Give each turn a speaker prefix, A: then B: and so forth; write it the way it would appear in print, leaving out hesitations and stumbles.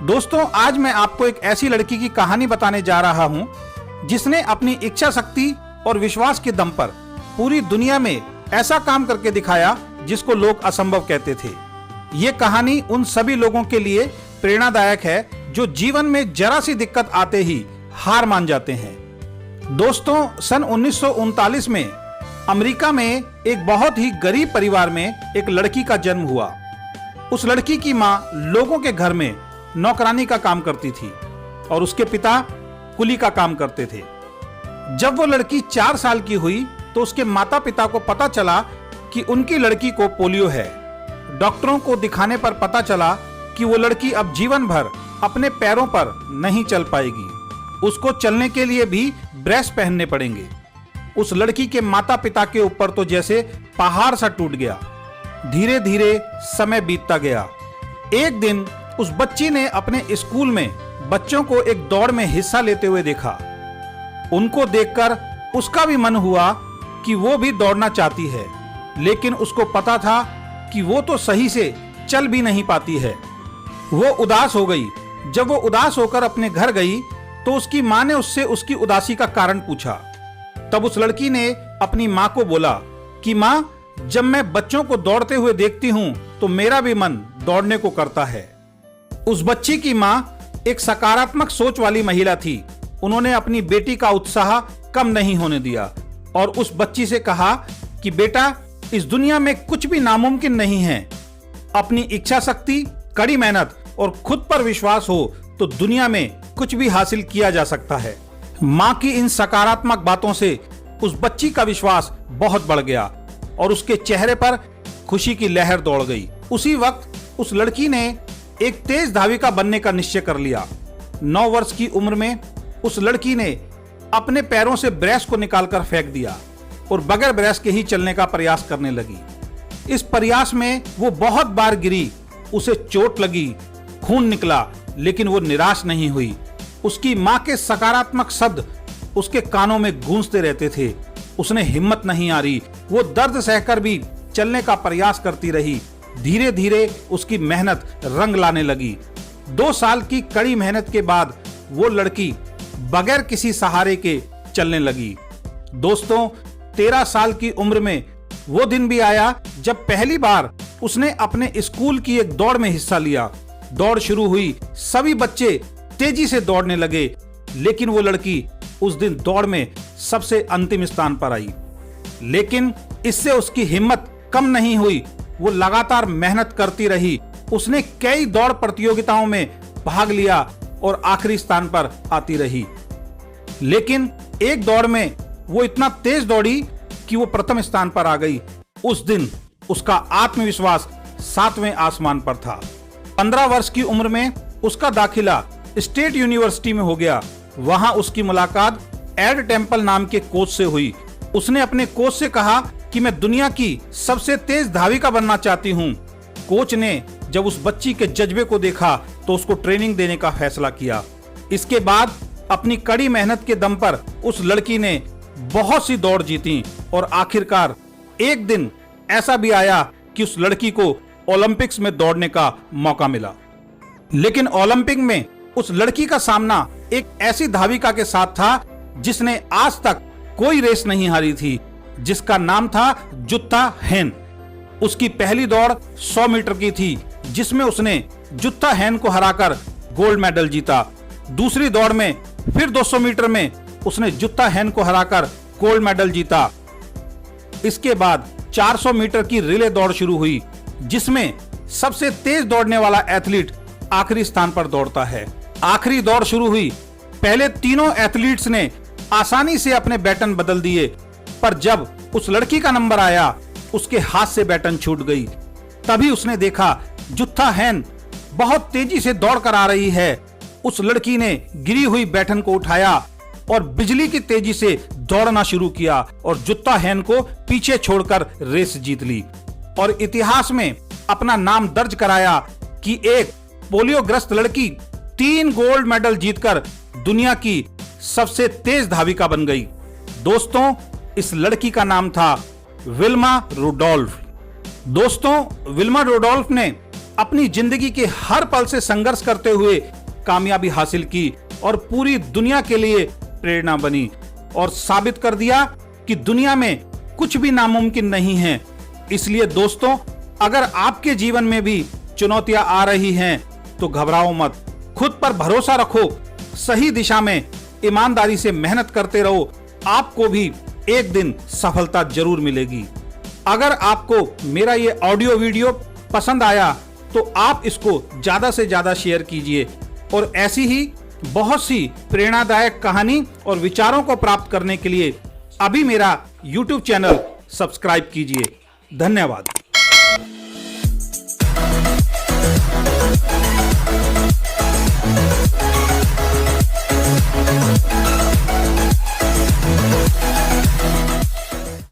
A: दोस्तों, आज मैं आपको एक ऐसी लड़की की कहानी बताने जा रहा हूं जिसने अपनी इच्छा शक्ति और विश्वास के दम पर पूरी दुनिया में ऐसा काम करके दिखाया जिसको लोग असंभव कहते थे। ये कहानी उन सभी लोगों के लिए प्रेरणादायक है जो जीवन में जरा सी दिक्कत आते ही हार मान जाते हैं। दोस्तों, सन 1939 में अमेरिका में एक बहुत ही गरीब परिवार में एक लड़की का जन्म हुआ। उस लड़की की मां लोगों के घर में नौकरानी का काम करती थी और उसके पिता कुली का काम करते थे। जब वो लड़की 4 साल की हुई तो उसके माता पिता को पता चला कि उनकी लड़की को पोलियो है। डॉक्टरों को दिखाने पर पता चला कि वो लड़की अब जीवन भर अपने पैरों पर नहीं चल पाएगी, उसको चलने के लिए भी ब्रेस पहनने पड़ेंगे। उस लड़की के माता पिता के ऊपर तो जैसे पहाड़ सा टूट गया। धीरे धीरे समय बीतता गया। एक दिन उस बच्ची ने अपने स्कूल में बच्चों को एक दौड़ में हिस्सा लेते हुए देखा। उनको देखकर उसका भी मन हुआ कि वो भी दौड़ना चाहती है, लेकिन उसको पता था कि वो तो सही से चल भी नहीं पाती है। वो उदास हो गई। जब वो उदास होकर अपने घर गई तो उसकी मां ने उससे उसकी उदासी का कारण पूछा। तब उस लड़की ने अपनी मां को बोला कि मां, जब मैं बच्चों को दौड़ते हुए देखती हूं तो मेरा भी मन दौड़ने को करता है। उस बच्ची की मां एक सकारात्मक सोच वाली महिला थी। उन्होंने अपनी बेटी का उत्साह कम नहीं होने दिया और उस बच्ची से कहा कि बेटा, इस दुनिया में कुछ भी नामुमकिन नहीं है। अपनी इच्छा शक्ति, कड़ी मेहनत और खुद पर विश्वास हो तो दुनिया में कुछ भी हासिल किया जा सकता है। मां की इन सकारात्मक बातों से उस बच्ची का विश्वास बहुत बढ़ गया और उसके चेहरे पर खुशी की लहर दौड़ गई। उसी वक्त उस लड़की ने एक तेज धाविका बनने का निश्चय कर लिया। 9 वर्ष की उम्र में उस लड़की ने अपने पैरों से ब्रेस को निकालकर फेंक दिया और बगैर ब्रेस के ही चलने का प्रयास करने लगी। इस प्रयास में वो बहुत बार गिरी, उसे चोट लगी, खून निकला, लेकिन वो निराश नहीं हुई। उसकी मां के सकारात्मक शब्द उसके कानों में गूंजते रहते थे। उसने हिम्मत नहीं हारी। वो दर्द सहकर भी चलने का प्रयास करती रही। धीरे धीरे उसकी मेहनत रंग लाने लगी। 2 साल की कड़ी मेहनत के बाद वो लड़की बगैर किसी सहारे के चलने लगी। दोस्तों, 13 साल की उम्र में वो दिन भी आया जब पहली बार उसने अपने स्कूल की एक दौड़ में हिस्सा लिया। दौड़ शुरू हुई, सभी बच्चे तेजी से दौड़ने लगे, लेकिन वो लड़की उस दिन दौड़ में सबसे अंतिम स्थान पर आई। लेकिन इससे उसकी हिम्मत कम नहीं हुई। वो लगातार मेहनत करती रही। उसने कई दौड़ प्रतियोगिताओं में भाग लिया और आखिरी स्थान पर आती रही। लेकिन एक दौड़ में वो इतना तेज दौड़ी कि वो प्रथम स्थान पर आ गई। उस दिन उसका आत्मविश्वास 7वें आसमान पर था। 15 वर्ष की उम्र में उसका दाखिला स्टेट यूनिवर्सिटी में हो गया। वहां उसकी मुलाकात एड टेम्पल नाम के कोच से हुई। उसने अपने कोच से कहा कि मैं दुनिया की सबसे तेज धाविका बनना चाहती हूँ। कोच ने जब उस बच्ची के जज्बे को देखा तो उसको ट्रेनिंग देने का फैसला किया। इसके बाद अपनी कड़ी मेहनत के दम पर उस लड़की ने बहुत सी दौड़ जीती और आखिरकार एक दिन ऐसा भी आया कि उस लड़की को ओलंपिक्स में दौड़ने का मौका मिला। लेकिन ओलंपिक में उस लड़की का सामना एक ऐसी धाविका के साथ था जिसने आज तक कोई रेस नहीं हारी थी, जिसका नाम था जुत्ता हेन। उसकी पहली दौड़ 100 मीटर की थी, जिसमें उसने जुत्ता हेन को हराकर गोल्ड मेडल जीता। दूसरी दौड़ में फिर 200 मीटर में उसने जुत्ता हेन को हराकर गोल्ड मेडल जीता। इसके बाद 400 मीटर की रिले दौड़ शुरू हुई, जिसमें सबसे तेज दौड़ने वाला एथलीट आखिरी स्थान पर दौड़ता है। आखिरी दौड़ शुरू हुई। पहले तीनों एथलीट्स ने आसानी से अपने बैटन बदल दिए, पर जब उस लड़की का नंबर आया उसके हाथ से बैटन छूट गई। तभी उसने देखा जुत्ता हेन बहुत तेजी से दौड़ कर आ रही है। उस लड़की ने गिरी हुई बैटन को उठाया और बिजली की तेजी से दौड़ना शुरू किया और जुत्ता हेन को पीछे छोड़कर रेस जीत ली और इतिहास में अपना नाम दर्ज कराया कि एक पोलियोग्रस्त लड़की 3 गोल्ड मेडल जीतकर दुनिया की सबसे तेज धाविका बन गई। दोस्तों, इस लड़की का नाम था विल्मा रुडोल्फ। दोस्तों, विल्मा रुडोल्फ ने अपनी जिंदगी के हर पल से संघर्ष करते हुए कामयाबी हासिल की और पूरी दुनिया के लिए प्रेरणा बनी और साबित कर दिया कि दुनिया में कुछ भी नामुमकिन नहीं है। इसलिए दोस्तों, अगर आपके जीवन में भी चुनौतियां आ रही हैं तो घबराओ मत, खुद पर भरोसा रखो, सही दिशा में ईमानदारी से मेहनत करते रहो, आपको भी एक दिन सफलता जरूर मिलेगी। अगर आपको मेरा ये ऑडियो वीडियो पसंद आया तो आप इसको ज्यादा से ज्यादा शेयर कीजिए और ऐसी ही बहुत सी प्रेरणादायक कहानी और विचारों को प्राप्त करने के लिए अभी मेरा YouTube चैनल सब्सक्राइब कीजिए। धन्यवाद।